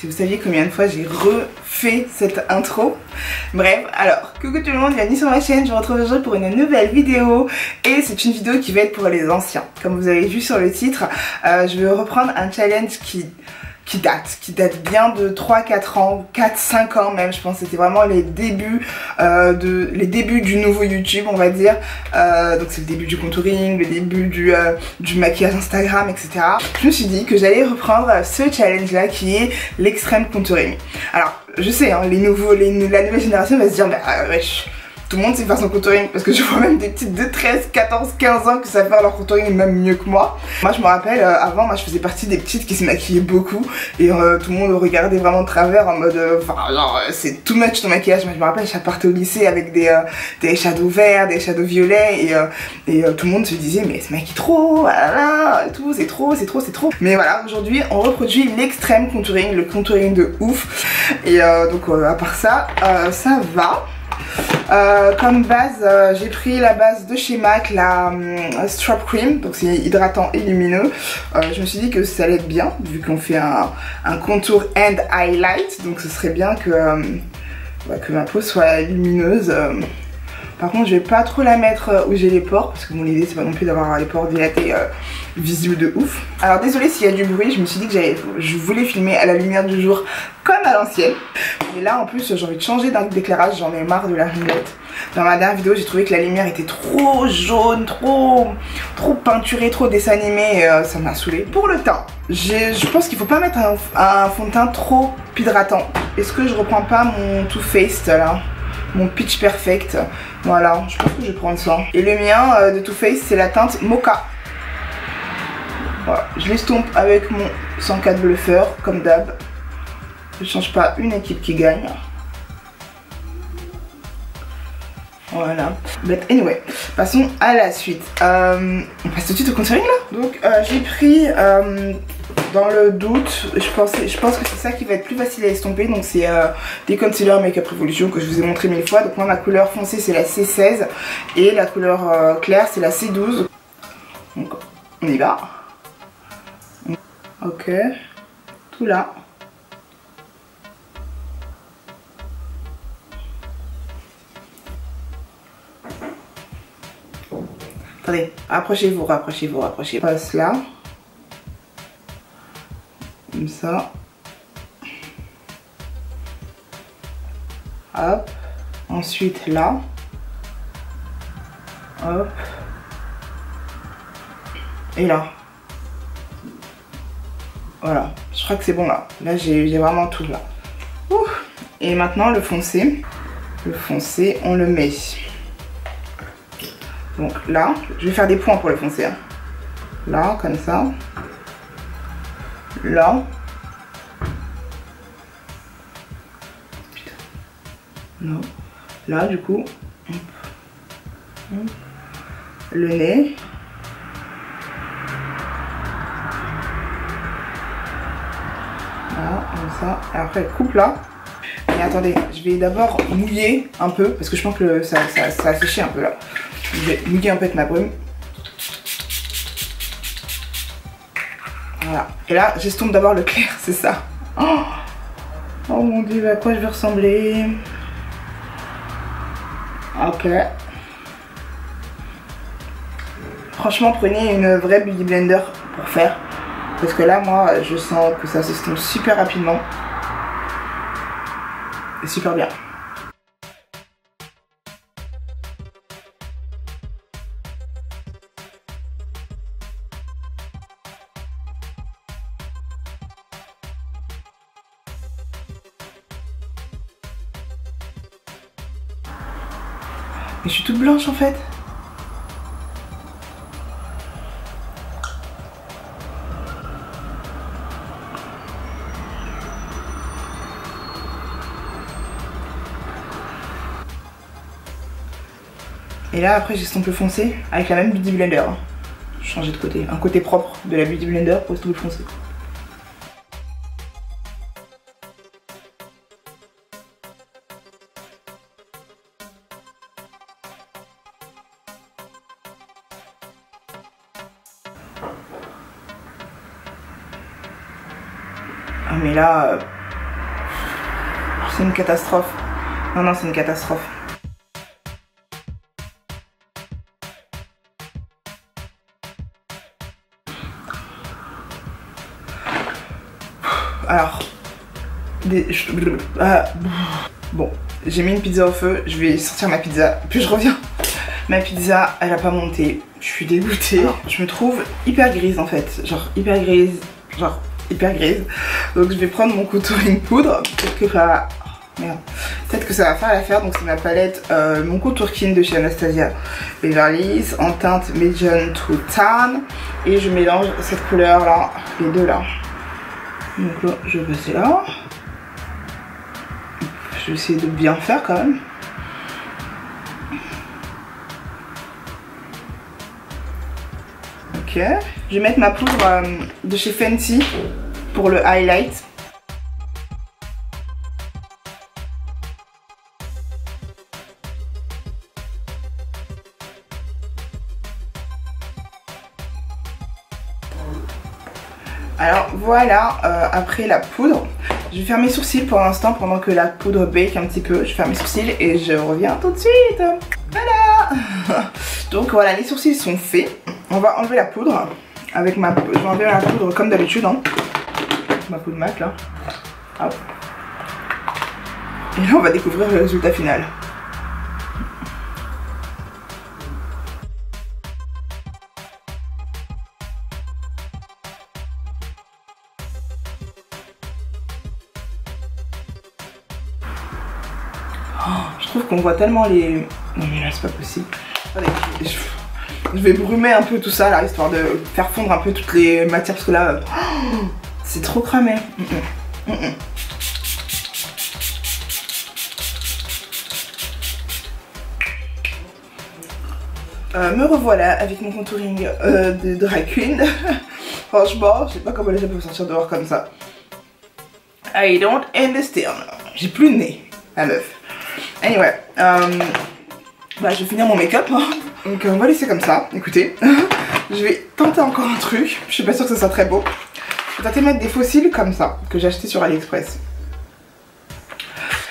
Si vous saviez combien de fois j'ai refait cette intro. Bref, alors, coucou tout le monde, bienvenue sur ma chaîne, je vous retrouve aujourd'hui pour une nouvelle vidéo. Et c'est une vidéo qui va être pour les anciens. Comme vous avez vu sur le titre, je vais reprendre un challenge qui date bien de 3-4 ans, 4-5 ans même, je pense que c'était vraiment les débuts du nouveau YouTube, on va dire. Donc c'est le début du contouring, le début du maquillage Instagram, etc. Je me suis dit que j'allais reprendre ce challenge là qui est l'extrême contouring. Alors je sais, hein, la nouvelle génération va se dire, bah wesh, tout le monde sait faire son contouring, parce que je vois même des petites de 13, 14, 15 ans qui savent faire leur contouring même mieux que moi. Moi je me rappelle, avant moi je faisais partie des petites qui se maquillaient beaucoup et tout le monde regardait vraiment de travers en mode, genre c'est too much ton maquillage. Moi je me rappelle, je partais au lycée avec des shadows verts, des shadows violets et tout le monde se disait mais ce maquille trop, voilà, et tout, c'est trop. Mais voilà, aujourd'hui on reproduit l'extrême contouring, le contouring de ouf. Et donc à part ça, ça va. Comme base, j'ai pris la base de chez MAC, la Strap Cream, donc c'est hydratant et lumineux. Je me suis dit que ça allait être bien, vu qu'on fait un contour and highlight, donc ce serait bien que ma peau soit lumineuse. Par contre je vais pas trop la mettre où j'ai les pores, parce que mon idée c'est pas non plus d'avoir les pores dilatés visibles de ouf. Alors désolé s'il y a du bruit, je me suis dit que je voulais filmer à la lumière du jour comme à l'ancienne. Et là en plus j'ai envie de changer d'éclairage, j'en ai marre de la ringuette. Dans ma dernière vidéo j'ai trouvé que la lumière était trop jaune, trop peinturée, trop dessin animé et ça m'a saoulée. Pour le teint, je pense qu'il faut pas mettre un fond de teint trop hydratant. Est-ce que je reprends pas mon Too Faced là, mon Pitch Perfect? Voilà, je pense que je vais prendre ça. Et le mien de Too Faced c'est la teinte Mocha. Voilà, je l'estompe avec mon 104 Bluffer comme d'hab. Je change pas une équipe qui gagne. Voilà. But anyway, passons à la suite. On passe tout de suite au contouring là. Donc j'ai pris dans le doute, je pense que c'est ça qui va être plus facile à estomper. Donc c'est des concealers Makeup Revolution que je vous ai montré 1000 fois. Donc moi ma couleur foncée c'est la C16 et la couleur claire c'est la C12. Donc on y va. Ok, tout là. Attendez, rapprochez-vous. Passe là. Comme ça. Hop. Ensuite là. Hop. Et là. Voilà. Je crois que c'est bon là. Là j'ai vraiment tout là. Ouh. Et maintenant le foncé. Le foncé, on le met. Donc là, je vais faire des points pour le foncé. Hein. Là, comme ça. Là. Putain. Là. Là, du coup. Le nez. Là, comme ça. Et après, coupe là. Et attendez, je vais d'abord mouiller un peu. Parce que je pense que ça a séché un peu là. Je vais mouiller un peu avec ma brume. Voilà. Et là, j'estompe d'abord le clair, c'est ça. Oh mon dieu, à quoi je vais ressembler? Ok. Franchement, prenez une vraie Beauty Blender pour faire. Parce que là, moi, je sens que ça s'estompe super rapidement. Et super bien. Mais je suis toute blanche en fait. Et là après j'estompe le foncé avec la même Beauty Blender. Changer de côté, un côté propre de la Beauty Blender pour estomper le foncé. Ah mais là, C'est une catastrophe. Non, non, c'est une catastrophe. Alors, bon, j'ai mis une pizza au feu, je vais sortir ma pizza, puis je reviens. Ma pizza, elle a pas monté, je suis dégoûtée. Alors, je me trouve hyper grise en fait, genre hyper grise. Donc je vais prendre mon contouring poudre, peut-être que ça... Merde. Peut-être que ça va faire l'affaire. Donc c'est ma palette, mon contour Kin de chez Anastasia Beverly Hills en teinte Medium to Tan. Et je mélange cette couleur là, les deux là. Donc là, je vais passer là. Je vais essayer de bien faire quand même. Ok. Je vais mettre ma poudre de chez Fenty pour le highlight. Alors voilà, après la poudre, je vais faire mes sourcils pour l'instant pendant que la poudre bake un petit peu. Je vais faire mes sourcils et je reviens tout de suite. Voilà. Donc voilà, les sourcils sont faits. On va enlever la poudre avec ma... Je vais enlever la poudre comme d'habitude, hein. Ma poudre mat là. Hop. Et là on va découvrir le résultat final. Je trouve qu'on voit tellement les... Non mais là c'est pas possible. Attendez, je vais brumer un peu tout ça là, histoire de faire fondre un peu toutes les matières parce que là... C'est trop cramé. Me revoilà avec mon contouring de Drag Queen. Franchement, je sais pas comment les gens peuvent sortir dehors comme ça. I don't understand. J'ai plus de nez, la meuf. Anyway, bah, je vais finir mon make-up. Hein. Donc on va laisser comme ça. Écoutez, je vais tenter encore un truc. Je suis pas sûre que ce soit très beau. Je vais tenter de mettre des fossiles comme ça, que j'ai acheté sur AliExpress.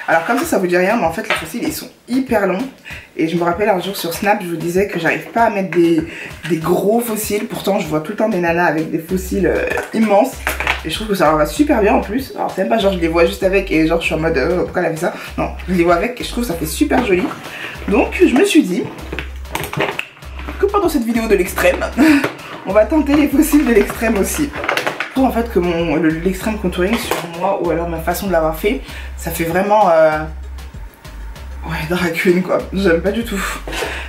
Alors comme ça vous dit rien, mais en fait les fossiles ils sont hyper longs. Et je me rappelle un jour sur Snap, je vous disais que j'arrive pas à mettre des gros fossiles. Pourtant je vois tout le temps des nanas avec des fossiles immenses. Et je trouve que ça leur va super bien en plus. Alors c'est même pas genre je les vois juste avec et genre je suis en mode pourquoi elle a fait ça. Non, je les vois avec et je trouve que ça fait super joli. Donc je me suis dit que pendant cette vidéo de l'extrême, on va tenter les fossiles de l'extrême aussi. Je trouve en fait que l'extrême contouring sur moi ou alors ma façon de l'avoir fait, ça fait vraiment ouais, Drag Queen quoi. J'aime pas du tout.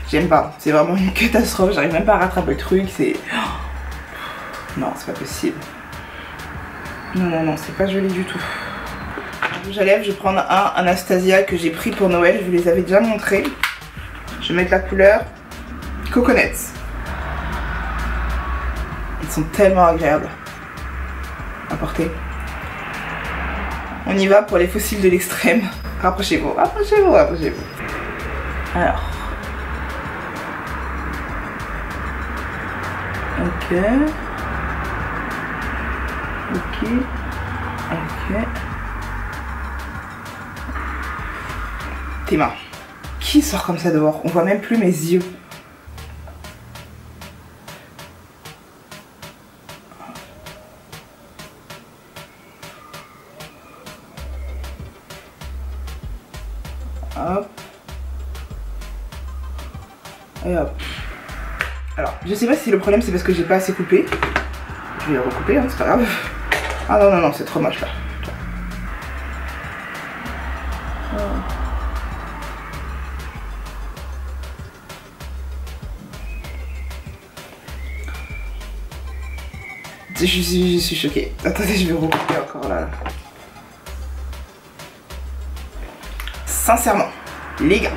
J'aime pas. C'est vraiment une catastrophe. J'arrive même pas à rattraper le truc. C'est... Non, c'est pas possible. Non, non, non, c'est pas joli du tout. Rouge à lèvres, je vais prendre un Anastasia que j'ai pris pour Noël. Je vous les avais déjà montrés. Je vais mettre la couleur Coconuts. Ils sont tellement agréables à porter. On y va pour les fossiles de l'extrême. Rapprochez-vous, rapprochez-vous, rapprochez-vous. Alors. Ok. Ok. Ok. Tes mains. Qui sort comme ça dehors? On voit même plus mes yeux. Hop. Et hop. Alors, je sais pas si le problème c'est parce que j'ai pas assez coupé. Je vais le recouper, hein, c'est pas grave. Ah non, non, non, c'est trop moche là. Je suis choquée. Attendez, je vais recouper encore là. Sincèrement, les gars,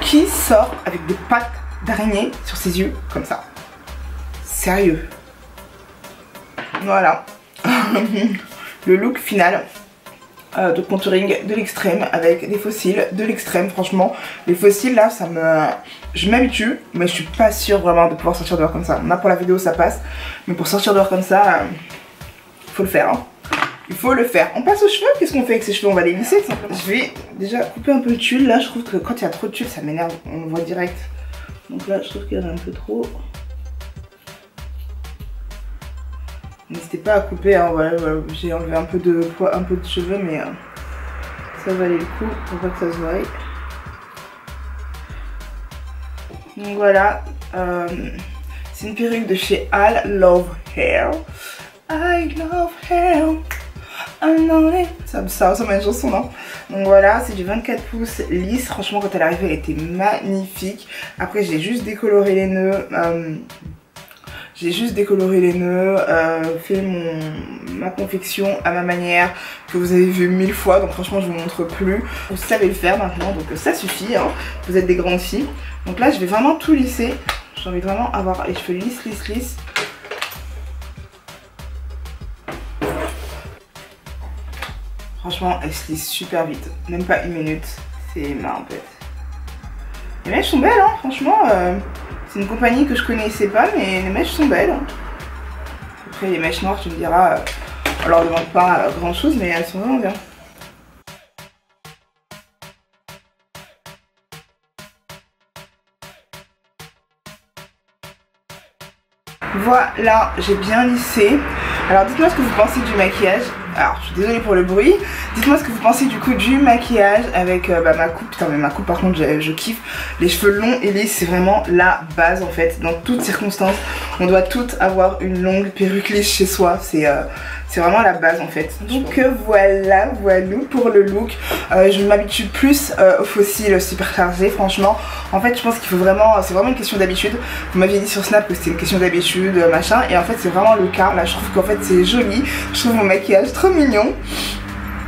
qui sort avec des pattes d'araignée sur ses yeux comme ça? Sérieux? Voilà. Le look final de contouring de l'extrême avec des fossiles de l'extrême. Franchement, les fossiles là, ça me... Je m'habitue, mais je suis pas sûre vraiment de pouvoir sortir dehors comme ça. Là pour la vidéo ça passe, mais pour sortir dehors comme ça, faut le faire. Hein. Il faut le faire. On passe aux cheveux. Qu'est-ce qu'on fait avec ces cheveux? On va les lisser tout simplement. Je vais déjà couper un peu de tulle. Là, je trouve que quand il y a trop de tulle, ça m'énerve. On le voit direct. Donc là, je trouve qu'il y en a un peu trop. N'hésitez pas à couper. Hein. Voilà. J'ai enlevé un peu de cheveux, mais ça valait le coup pour pas que ça se voie. Donc voilà. C'est une perruque de chez I Love Hair. I love hair. I know it. Ça ressemble à une chanson, non? Donc voilà, c'est du 24 pouces lisse. Franchement, quand elle est arrivée, elle était magnifique. Après, j'ai juste décoloré les nœuds. Fait ma confection à ma manière, que vous avez vu 1000 fois. Donc franchement, je vous montre plus. Vous savez le faire maintenant, donc ça suffit. Hein. Vous êtes des grandes filles. Donc là, je vais vraiment tout lisser. J'ai envie de vraiment avoir les cheveux lisses. Franchement, elle se lisse super vite. Même pas une minute. C'est marrant en fait. Les mèches sont belles, hein. Franchement. C'est une compagnie que je connaissais pas, mais les mèches sont belles. Après, les mèches noires, tu me diras, on leur demande pas grand chose, mais elles sont vraiment bien. Voilà, j'ai bien lissé. Alors dites-moi ce que vous pensez du maquillage. Alors je suis désolée pour le bruit. Dites-moi ce que vous pensez du coup du maquillage avec ma coupe. Putain mais ma coupe par contre je kiffe. Les cheveux longs et lisses c'est vraiment la base en fait. Dans toutes circonstances on doit toutes avoir une longue perruque lisse chez soi. C'est vraiment la base en fait. Donc voilà pour le look. Je m'habitue plus aux fossiles super chargés franchement. En fait je pense qu'il faut vraiment, c'est vraiment une question d'habitude. Vous m'aviez dit sur Snap que c'était une question d'habitude machin. Et en fait c'est vraiment le cas. Là je trouve qu'en fait c'est joli. Je trouve mon maquillage trop mignon.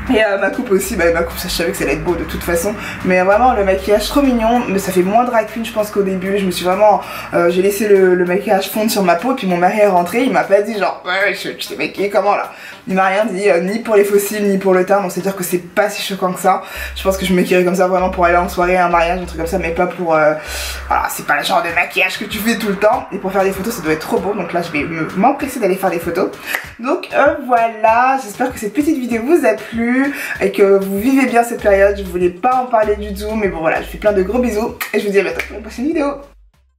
Et ma coupe aussi, ma coupe ça je savais que ça allait être beau de toute façon. Mais vraiment le maquillage trop mignon. Mais ça fait moins drag queen je pense qu'au début. Je me suis vraiment, j'ai laissé le maquillage fondre sur ma peau. Et puis mon mari est rentré, il m'a pas dit genre ouais je t'ai maquillée comment là. Il m'a rien dit, ni pour les fossiles ni pour le teint. Donc c'est à dire que c'est pas si choquant que ça. Je pense que je me maquillerais comme ça vraiment pour aller en soirée, un mariage, un truc comme ça. Mais pas pour, voilà c'est pas le genre de maquillage que tu fais tout le temps. Et pour faire des photos ça doit être trop beau. Donc là je vais m'empresser d'aller faire des photos. Donc voilà, j'espère que cette petite vidéo vous a plu et que vous vivez bien cette période. Je voulais pas en parler du tout, mais bon voilà, je fais plein de gros bisous et je vous dis à bientôt pour une prochaine vidéo.